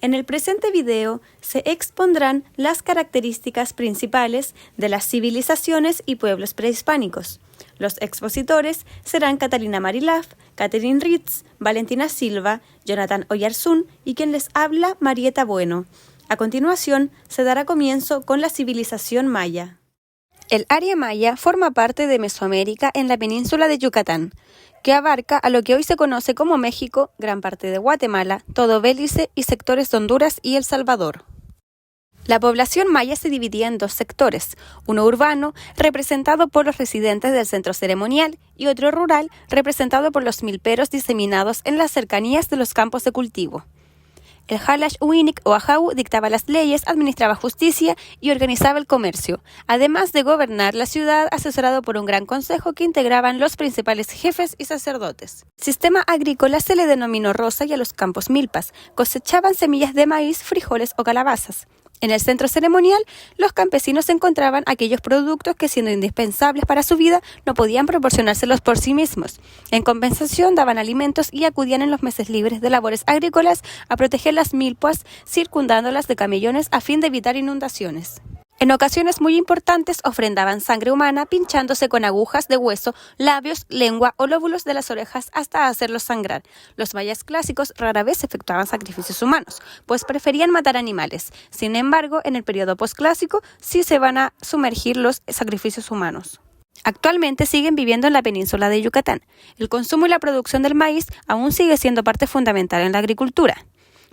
En el presente video se expondrán las características principales de las civilizaciones y pueblos prehispánicos. Los expositores serán Catalina Marilaf, Catherine Ritz, Valentina Silva, Jonathan Oyarzún y quien les habla, Marieta Bueno. A continuación, se dará comienzo con la civilización maya. El área maya forma parte de Mesoamérica en la península de Yucatán, que abarca a lo que hoy se conoce como México, gran parte de Guatemala, todo Belice y sectores de Honduras y El Salvador. La población maya se dividía en dos sectores, uno urbano, representado por los residentes del centro ceremonial, y otro rural, representado por los milperos diseminados en las cercanías de los campos de cultivo. El Halash Uinik o Ajaú dictaba las leyes, administraba justicia y organizaba el comercio, además de gobernar la ciudad asesorado por un gran consejo que integraban los principales jefes y sacerdotes. El sistema agrícola se le denominó rosa y a los campos milpas, cosechaban semillas de maíz, frijoles o calabazas. En el centro ceremonial, los campesinos encontraban aquellos productos que, siendo indispensables para su vida, no podían proporcionárselos por sí mismos. En compensación, daban alimentos y acudían en los meses libres de labores agrícolas a proteger las milpas, circundándolas de camellones a fin de evitar inundaciones. En ocasiones muy importantes ofrendaban sangre humana pinchándose con agujas de hueso, labios, lengua o lóbulos de las orejas hasta hacerlos sangrar. Los mayas clásicos rara vez efectuaban sacrificios humanos, pues preferían matar animales. Sin embargo, en el periodo posclásico sí se van a sumergir los sacrificios humanos. Actualmente siguen viviendo en la península de Yucatán. El consumo y la producción del maíz aún sigue siendo parte fundamental en la agricultura.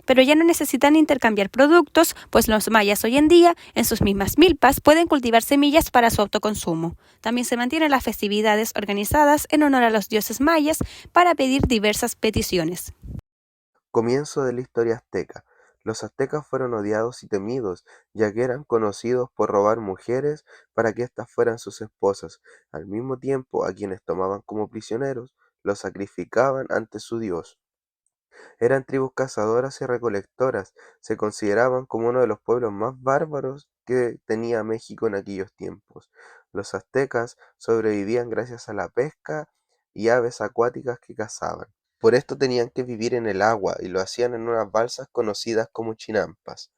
Pero ya no necesitan intercambiar productos, pues los mayas hoy en día, en sus mismas milpas, pueden cultivar semillas para su autoconsumo. También se mantienen las festividades organizadas en honor a los dioses mayas para pedir diversas peticiones. Comienzo de la historia azteca. Los aztecas fueron odiados y temidos, ya que eran conocidos por robar mujeres para que éstas fueran sus esposas. Al mismo tiempo, a quienes tomaban como prisioneros, los sacrificaban ante su dios. Eran tribus cazadoras y recolectoras, se consideraban como uno de los pueblos más bárbaros que tenía México en aquellos tiempos. Los aztecas sobrevivían gracias a la pesca y aves acuáticas que cazaban. Por esto tenían que vivir en el agua y lo hacían en unas balsas conocidas como chinampas.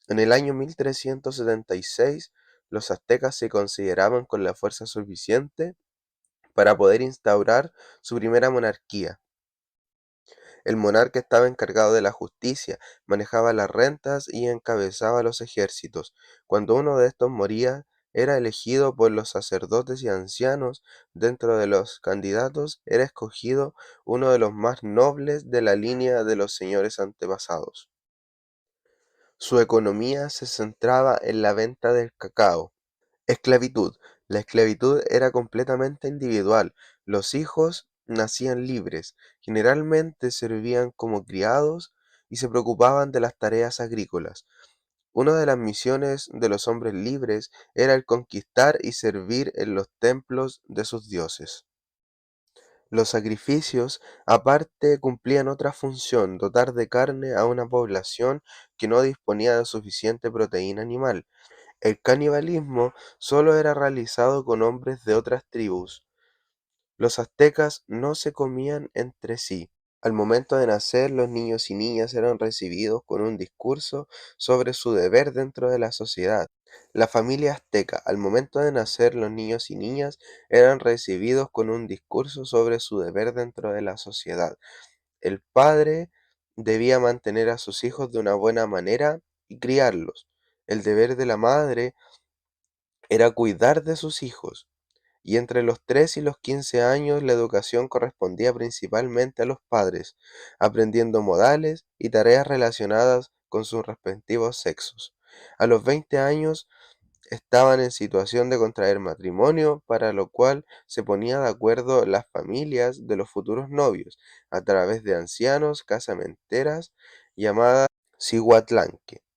En el año 1376, los aztecas se consideraban con la fuerza suficiente para poder instaurar su primera monarquía. El monarca estaba encargado de la justicia, manejaba las rentas y encabezaba los ejércitos. Cuando uno de estos moría, era elegido por los sacerdotes y ancianos. Dentro de los candidatos era escogido uno de los más nobles de la línea de los señores antepasados. Su economía se centraba en la venta del cacao. Esclavitud. La esclavitud era completamente individual. Los hijos nacían libres, generalmente servían como criados y se preocupaban de las tareas agrícolas. Una de las misiones de los hombres libres era el conquistar y servir en los templos de sus dioses. Los sacrificios, aparte, cumplían otra función, dotar de carne a una población que no disponía de suficiente proteína animal. El canibalismo solo era realizado con hombres de otras tribus. Los aztecas no se comían entre sí. Al momento de nacer, los niños y niñas eran recibidos con un discurso sobre su deber dentro de la sociedad. La familia azteca, al momento de nacer, los niños y niñas eran recibidos con un discurso sobre su deber dentro de la sociedad. El padre debía mantener a sus hijos de una buena manera y criarlos. El deber de la madre era cuidar de sus hijos, y entre los 3 y los 15 años la educación correspondía principalmente a los padres, aprendiendo modales y tareas relacionadas con sus respectivos sexos. A los 20 años estaban en situación de contraer matrimonio, para lo cual se ponía de acuerdo las familias de los futuros novios, a través de ancianos casamenteras llamadas cihuatlanque.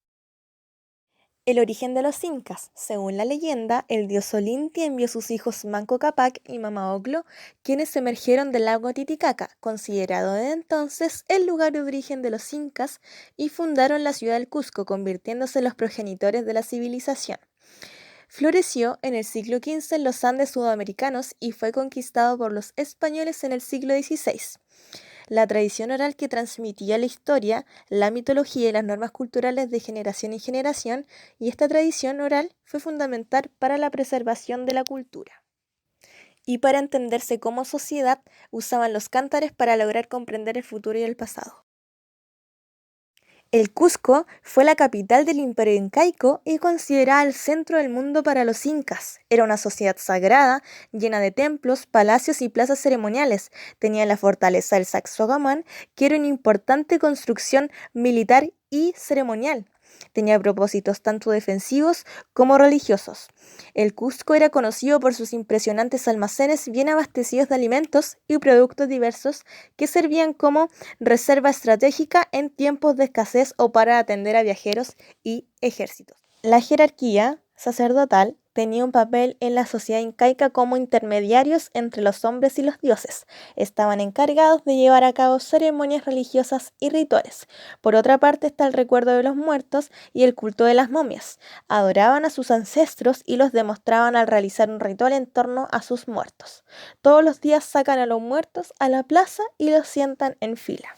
El origen de los incas. Según la leyenda, el dios Olinti envió sus hijos Manco Cápac y Mama Ocllo, quienes emergieron del lago Titicaca, considerado desde entonces el lugar de origen de los incas, y fundaron la ciudad del Cusco, convirtiéndose en los progenitores de la civilización. Floreció en el siglo XV en los Andes sudamericanos y fue conquistado por los españoles en el siglo XVI. la tradición oral que transmitía la historia, la mitología y las normas culturales de generación en generación, y esta tradición oral fue fundamental para la preservación de la cultura. Y para entenderse como sociedad, usaban los cántares para lograr comprender el futuro y el pasado. El Cusco fue la capital del Imperio Incaico y considerada el centro del mundo para los incas. Era una sociedad sagrada, llena de templos, palacios y plazas ceremoniales. Tenía la fortaleza del Sacsayhuamán, que era una importante construcción militar y ceremonial. Tenía propósitos tanto defensivos como religiosos. El Cusco era conocido por sus impresionantes almacenes bien abastecidos de alimentos y productos diversos que servían como reserva estratégica en tiempos de escasez o para atender a viajeros y ejércitos. La jerarquía sacerdotal tenía un papel en la sociedad incaica como intermediarios entre los hombres y los dioses. Estaban encargados de llevar a cabo ceremonias religiosas y rituales. Por otra parte está el recuerdo de los muertos y el culto de las momias. Adoraban a sus ancestros y los demostraban al realizar un ritual en torno a sus muertos. Todos los días sacan a los muertos a la plaza y los sientan en fila.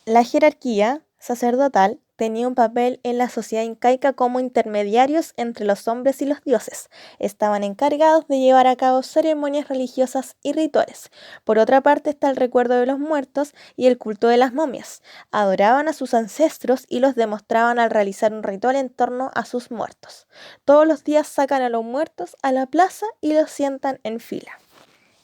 La jerarquía sacerdotal tenía un papel en la sociedad incaica como intermediarios entre los hombres y los dioses. Estaban encargados de llevar a cabo ceremonias religiosas y rituales. Por otra parte está el recuerdo de los muertos y el culto de las momias. Adoraban a sus ancestros y los demostraban al realizar un ritual en torno a sus muertos. Todos los días sacan a los muertos a la plaza y los sientan en fila.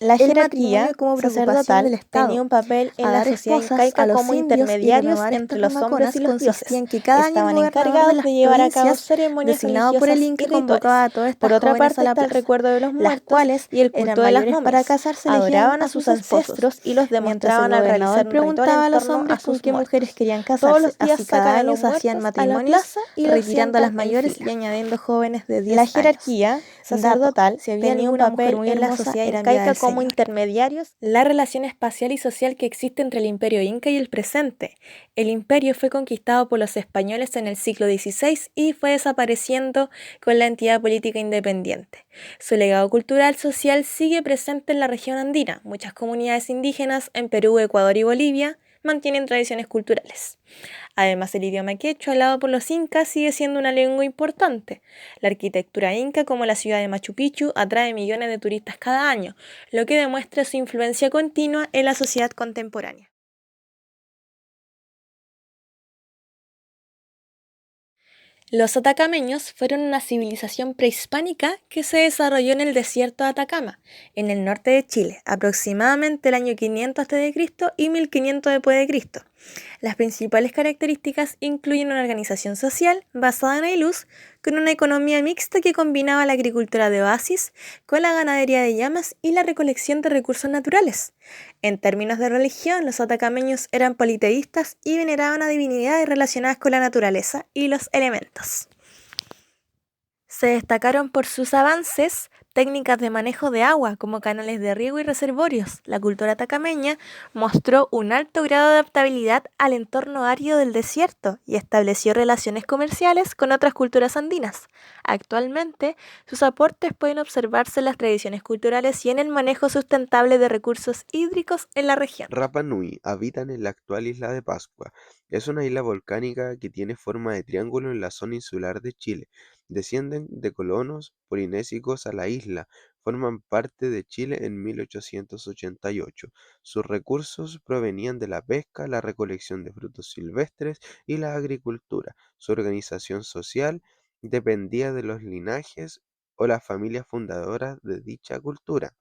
La jerarquía sacerdotal tenía un papel en la sociedad incaica como intermediarios entre los hombres y los dioses. Estaban encargados de llevar a cabo ceremonias religiosas por el Inca y rituales. Por otra parte está el recuerdo de los muertos y el culto de las momias. Adoraban a sus ancestros y los demostraban al realizar un ritual en torno a sus muertos. Querían casarse, Todos los días así cada sacan a año los se hacían muertos a la matrimonios, plaza y los retirando a las sientan en mayores y fila. añadiendo jóvenes de 10 La años. jerarquía sacerdotal Si había tenía un alguna mujer papel muy en la hermosa, sociedad era enviada incaica del como Señor. intermediarios. La relación espacial y social que existe entre el imperio inca y el presente. El imperio fue conquistado por los españoles en el siglo XVI y fue desapareciendo con la entidad política independiente. Su legado cultural social sigue presente en la región andina. Muchas comunidades indígenas en Perú, Ecuador y Bolivia mantienen tradiciones culturales. Además, el idioma quechua hablado por los incas sigue siendo una lengua importante. La arquitectura inca, como la ciudad de Machu Picchu, atrae millones de turistas cada año, lo que demuestra su influencia continua en la sociedad contemporánea. Los atacameños fueron una civilización prehispánica que se desarrolló en el desierto de Atacama, en el norte de Chile, aproximadamente el año 500 a.C. y 1500 después de Cristo. Las principales características incluyen una organización social basada en la luz, con una economía mixta que combinaba la agricultura de oasis con la ganadería de llamas y la recolección de recursos naturales. En términos de religión, los atacameños eran politeístas y veneraban a divinidades relacionadas con la naturaleza y los elementos. Se destacaron por sus avances, técnicas de manejo de agua como canales de riego y reservorios. La cultura atacameña mostró un alto grado de adaptabilidad al entorno árido del desierto y estableció relaciones comerciales con otras culturas andinas. Actualmente, sus aportes pueden observarse en las tradiciones culturales y en el manejo sustentable de recursos hídricos en la región. Rapa Nui habitan en la actual isla de Pascua. Es una isla volcánica que tiene forma de triángulo en la zona insular de Chile. Descienden de colonos polinésicos a la isla. Forman parte de Chile en 1888. Sus recursos provenían de la pesca, la recolección de frutos silvestres y la agricultura. Su organización social dependía de los linajes o las familias fundadoras de dicha cultura.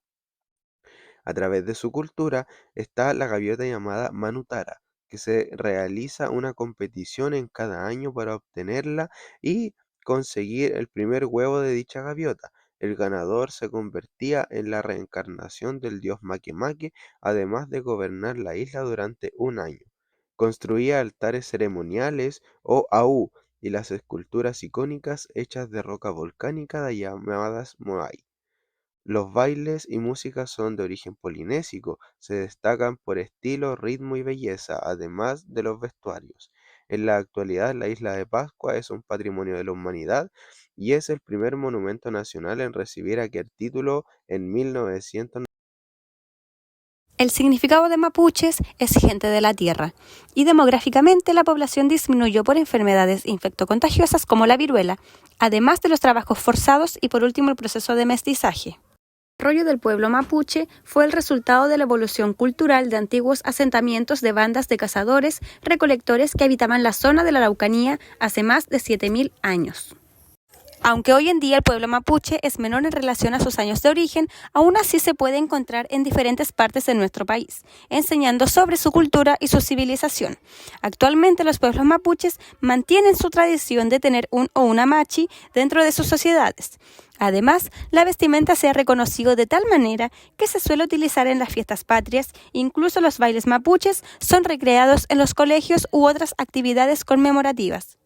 A través de su cultura está la gaviota llamada Manutara, que se realiza una competición en cada año para obtenerla y conseguir el primer huevo de dicha gaviota. El ganador se convertía en la reencarnación del dios Makemake, además de gobernar la isla durante un año. Construía altares ceremoniales o aú y las esculturas icónicas hechas de roca volcánica llamadas moai. Los bailes y música son de origen polinésico, se destacan por estilo, ritmo y belleza, además de los vestuarios. En la actualidad, la isla de Pascua es un patrimonio de la humanidad y es el primer monumento nacional en recibir aquel título en 1900. El significado de mapuches es gente de la tierra, y demográficamente la población disminuyó por enfermedades infectocontagiosas como la viruela, además de los trabajos forzados y por último el proceso de mestizaje. El desarrollo del pueblo mapuche fue el resultado de la evolución cultural de antiguos asentamientos de bandas de cazadores, recolectores que habitaban la zona de la Araucanía hace más de 7.000 años. Aunque hoy en día el pueblo mapuche es menor en relación a sus años de origen, aún así se puede encontrar en diferentes partes de nuestro país, enseñando sobre su cultura y su civilización. Actualmente los pueblos mapuches mantienen su tradición de tener un o una machi dentro de sus sociedades. Además, la vestimenta se ha reconocido de tal manera que se suele utilizar en las fiestas patrias, incluso los bailes mapuches son recreados en los colegios u otras actividades conmemorativas.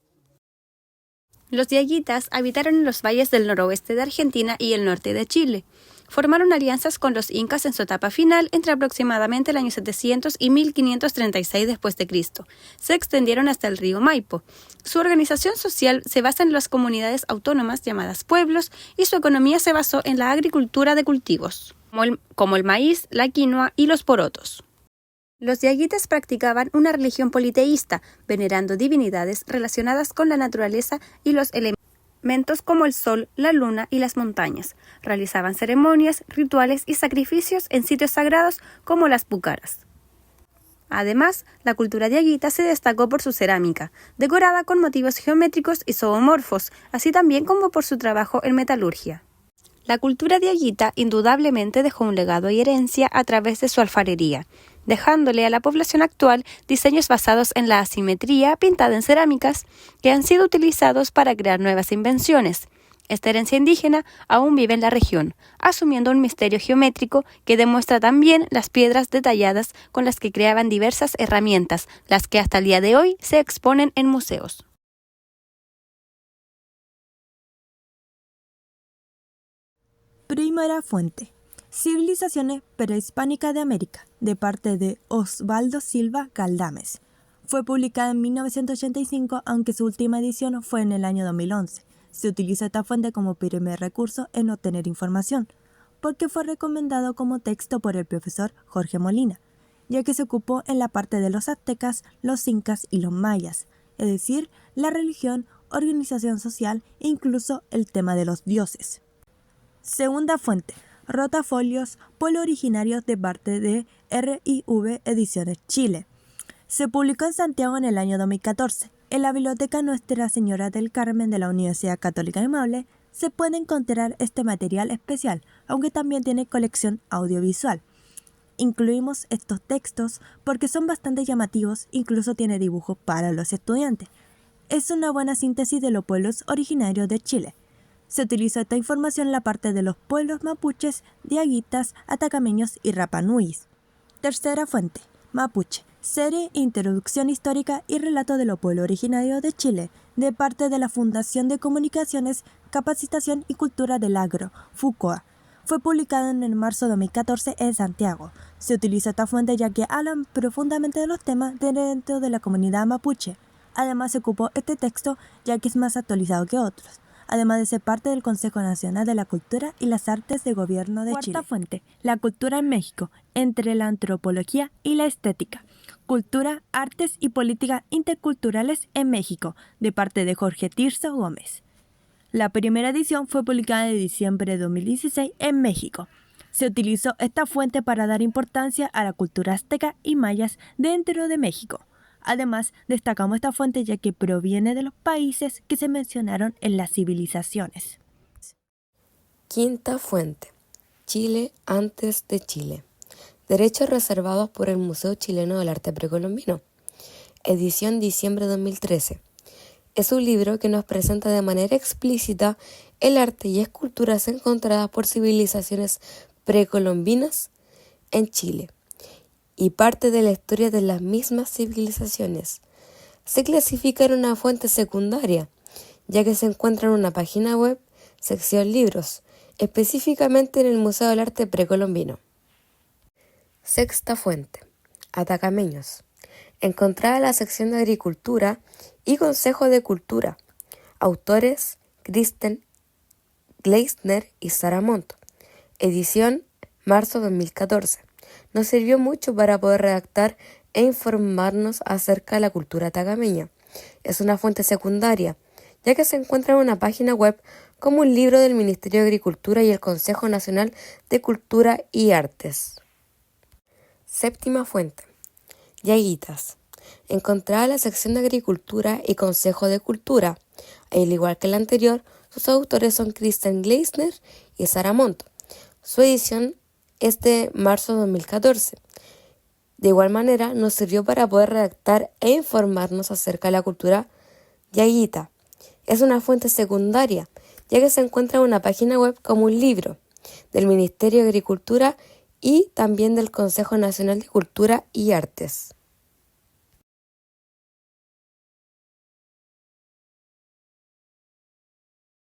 Los diaguitas habitaron en los valles del noroeste de Argentina y el norte de Chile. Formaron alianzas con los incas en su etapa final entre aproximadamente el año 700 y 1536 d.C. Se extendieron hasta el río Maipo. Su organización social se basa en las comunidades autónomas llamadas pueblos y su economía se basó en la agricultura de cultivos, como el maíz, la quinoa y los porotos. Los diaguitas practicaban una religión politeísta, venerando divinidades relacionadas con la naturaleza y los elementos como el sol, la luna y las montañas. Realizaban ceremonias, rituales y sacrificios en sitios sagrados como las pucaras. Además, la cultura diaguita se destacó por su cerámica, decorada con motivos geométricos y zoomorfos, así también como por su trabajo en metalurgia. La cultura diaguita indudablemente dejó un legado y herencia a través de su alfarería, dejándole a la población actual diseños basados en la asimetría pintada en cerámicas que han sido utilizados para crear nuevas invenciones. Esta herencia indígena aún vive en la región, asumiendo un misterio geométrico que demuestra también las piedras detalladas con las que creaban diversas herramientas, las que hasta el día de hoy se exponen en museos. Primera fuente. Civilizaciones prehispánicas de América, de parte de Osvaldo Silva Galdames. Fue publicada en 1985, aunque su última edición fue en el año 2011. Se utiliza esta fuente como primer recurso en obtener información, porque fue recomendado como texto por el profesor Jorge Molina, ya que se ocupó en la parte de los aztecas, los incas y los mayas, es decir, la religión, organización social e incluso el tema de los dioses. Segunda fuente. Rotafolios, pueblo originario de parte de RIV Ediciones Chile. Se publicó en Santiago en el año 2014. En la Biblioteca Nuestra Señora del Carmen de la Universidad Católica de Maule se puede encontrar este material especial, aunque también tiene colección audiovisual. Incluimos estos textos porque son bastante llamativos, incluso tiene dibujos para los estudiantes. Es una buena síntesis de los pueblos originarios de Chile. Se utilizó esta información en la parte de los pueblos mapuches, diaguitas, atacameños y rapanuyis. Tercera fuente. Mapuche. Serie, introducción histórica y relato de los pueblos originarios de Chile, de parte de la Fundación de Comunicaciones, Capacitación y Cultura del Agro, FUCOA. Fue publicado en marzo de 2014 en Santiago. Se utiliza esta fuente ya que hablan profundamente de los temas dentro de la comunidad mapuche. Además se ocupó este texto ya que es más actualizado que otros, además de ser parte del Consejo Nacional de la Cultura y las Artes de Gobierno de Chile. Cuarta fuente. La cultura en México, entre la antropología y la estética. Cultura, artes y políticas interculturales en México, de parte de Jorge Tirso Gómez. La primera edición fue publicada en diciembre de 2016 en México. Se utilizó esta fuente para dar importancia a la cultura azteca y mayas dentro de México. Además, destacamos esta fuente ya que proviene de los países que se mencionaron en las civilizaciones. Quinta fuente. Chile antes de Chile. Derechos reservados por el Museo Chileno del Arte Precolombino. Edición diciembre de 2013. Es un libro que nos presenta de manera explícita el arte y esculturas encontradas por civilizaciones precolombinas en Chile y parte de la historia de las mismas civilizaciones. Se clasifica en una fuente secundaria, ya que se encuentra en una página web, sección libros, específicamente en el Museo del Arte Precolombino. Sexta fuente. Atacameños. Encontrada en la sección de Agricultura y Consejo de Cultura. Autores: Kristen Gleisner y Sara Montt. Edición: marzo 2014. nos sirvió mucho para poder redactar e informarnos acerca de la cultura atacameña. Es una fuente secundaria, ya que se encuentra en una página web como un libro del Ministerio de Agricultura y el Consejo Nacional de Cultura y Artes. Séptima fuente. Llaguitas. Encontrada en la sección de Agricultura y Consejo de Cultura. Al igual que la anterior, sus autores son Christian Gleisner y Sara Montt. Su edición es de marzo de 2014. De igual manera, nos sirvió para poder redactar e informarnos acerca de la cultura llaguita. Es una fuente secundaria, ya que se encuentra en una página web como un libro del Ministerio de Agricultura y también del Consejo Nacional de Cultura y Artes.